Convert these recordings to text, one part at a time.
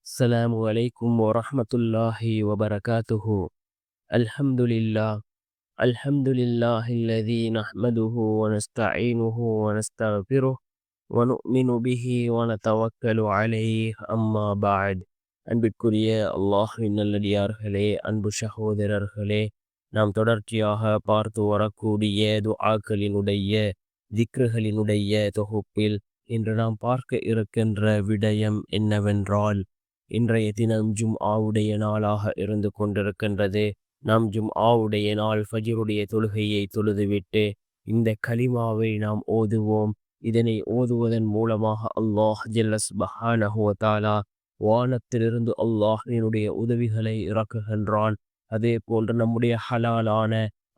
السلام عليكم ورحمة الله وبركاته. الحمد لله. الحمد لله الذي نحمده ونستعينه ونستغفره ونؤمن به ونتوكل عليه. أما بعد. அன்பிற்குரிய அல்லாஹ்வின் நல்லடியார்களே, அன்பு சகோதரர்களே, நாம் தொடர்ச்சியாக பார்த்து வரக்கூடிய துஆக்களினுடைய திக்ருகளினுடைய தொகுப்பில் இன்று நாம் பார்க்க இருக்கின்ற விடயம் என்னவென்றால், இன்றைய தினம் ஜும்ஆவுடைய நாளாக இருந்து கொண்டிருக்கின்றது. நாம் ஜும்ஆவுடைய நாள் ஃபஜ்ருடைய தொழுகையை தொழுதுவிட்டு இந்த கலிமாவை நாம் ஓதுவோம். இதனை ஓதுவதன் மூலமாக அல்லாஹ் ஜல்ல சுப்ஹானஹு வ தஆலா வானத்திலிருந்து அல்லாஹ்வினுடைய உதவிகளை இறக்குகின்றான். அதே போன்று நம்முடைய ஹலாலான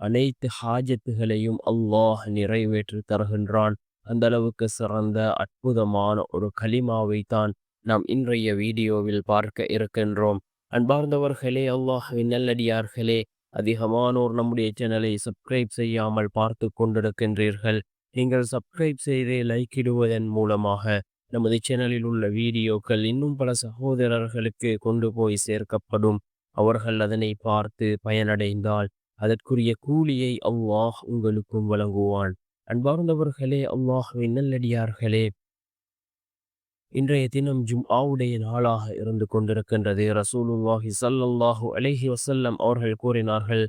அனைத்து ஹாஜத்துகளையும் அல்லாஹ் நிறைவேற்றி தருகின்றான். அந்த அளவுக்கு சிறந்த அற்புதமான ஒரு கலிமாவை தான் நாம் இன்றைய வீடியோவில் பார்க்க இருக்கின்றோம். அன்பார்ந்தவர்களே, அல்லாஹ்வின் நல்லடியார்களே, அதிகமானோர் நம்முடைய சேனலை சப்ஸ்கிரைப் செய்யாமல் பார்த்து கொண்டிருக்கின்றீர்கள். நீங்கள் சப்ஸ்கிரைப் செய்து லைக் இடுவதன் மூலமாக நமது சேனலில் உள்ள வீடியோக்கள் இன்னும் பல சகோதரர்களுக்கு கொண்டு போய் சேர்க்கப்படும். அவர்கள் அதனை பார்த்து பயனடைந்தால் அதற்குரிய கூலியை அல்லாஹ் உங்களுக்கும் வழங்குவான். அன்பார்ந்தவர்களே, அல்லாஹ்வின் நல்லடியார்களே, இன்றைய தினம் ஜும்ஆவுடைய நாளாக இருந்து கொண்டிருக்கின்றது. ரசூலுல்லாஹி ஸல்லல்லாஹு அலைஹி வஸல்லம் அவர்கள் கூறினார்கள்,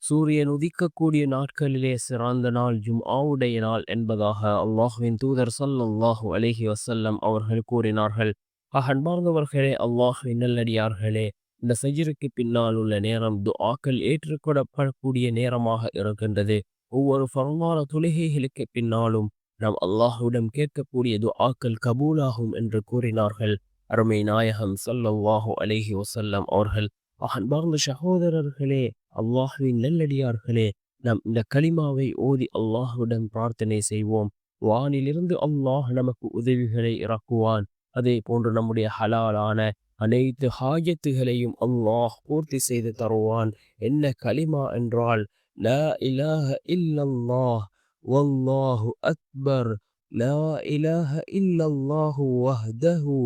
சூரியன் உதிக்கக்கூடிய நாட்களிலே சிறந்த நாள் ஜும்ஆவுடைய நாள் என்பதாக அல்லாஹ்வின் தூதர் ஸல்லல்லாஹு அலைஹி வஸல்லம் அவர்கள் கூறினார்கள். அன்பார்ந்தவர்களே, அல்லாஹ்வின் நல்லடியார்களே, இந்த ஃபஜ்ருக்கு பின்னால் உள்ள நேரம் துஆக்கள் ஏற்றுக்கொள்ளப்படக்கூடிய நேரமாக இருக்கின்றது. ஒவ்வொரு ஃபர்லான தொழுகைகளுக்கு பின்னாலும் நாம் அல்லாஹ்விடம் கேட்கக்கூடிய துஆக்கள் கபூலாகும் என்று கூறினார்கள் அருமை நாயகம் ஸல்லல்லாஹு அலைஹி வஸல்லம் அவர்கள். அன்பார்ந்த சகோதரர்களே, அல்லாஹ்வின் நல்லடியார்களே, நாம் இந்த கலிமாவை ஓதி அல்லாஹ்விடம் பிரார்த்தனை செய்வோம். வானிலிருந்து அல்லாஹ் நமக்கு உதவிகளை இறக்குவான். அதே போன்று நம்முடைய ஹலாலான அனைத்து ஹாஜத்துகளையும் அல்லாஹ் பூர்த்தி செய்து தருவான். என்ன கலிமா என்றால், லா இலாஹ இல்லல்லாஹ் வல்லாஹு அக்பர், லா இலாஹ இல்லல்லாஹு வஹ்தஹு,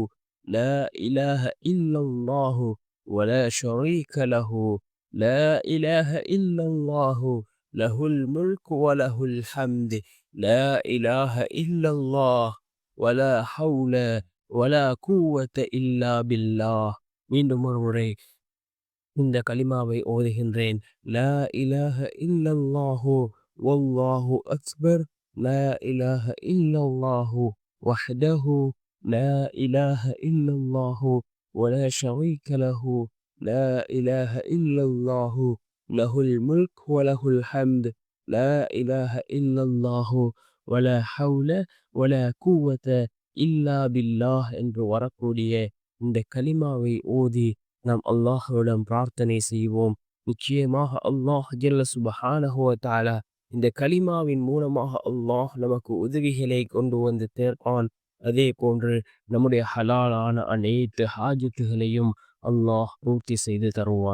லா இலாஹ இல்லல்லாஹு ولا شريك له، لا إله إلا الله، له الملك وله الحمد، لا إله إلا الله ولا حول ولا قوة إلا بالله. மீண்டும் ஒரு முறை இந்த கலிமாவை ஓதுகின்றேன். லா இலாஹ இல்லல்லாஹு வல்லாஹு அக்பர், லா இலாஹ இல்லல்லாஹு வஹ்தஹு, லா இலாஹ இல்லல்லாஹு ولا شريك له، لا إله إلا الله، له الملك وله الحمد، لا إله إلا الله ولا حول ولا قوة إلا بالله என்று வரக்கூடிய இந்த கலிமாவை ஓதி நாம் அல்லாஹ்விடம் பிரார்த்தனை செய்வோம். நிச்சயமாக அல்லாஹ் ஜல்ல சுப்ஹானஹு வ தஆலா இந்த கலிமாவின் மூலமாக அல்லாஹ் நமக்கு உதவிகளை கொண்டு வந்து சேர்ப்பான். அதே போன்று நம்முடைய ஹலாலான அனைத்து ஹாஜத்துகளையும் அல்லாஹ் பூர்த்தி செய்து தருவான்.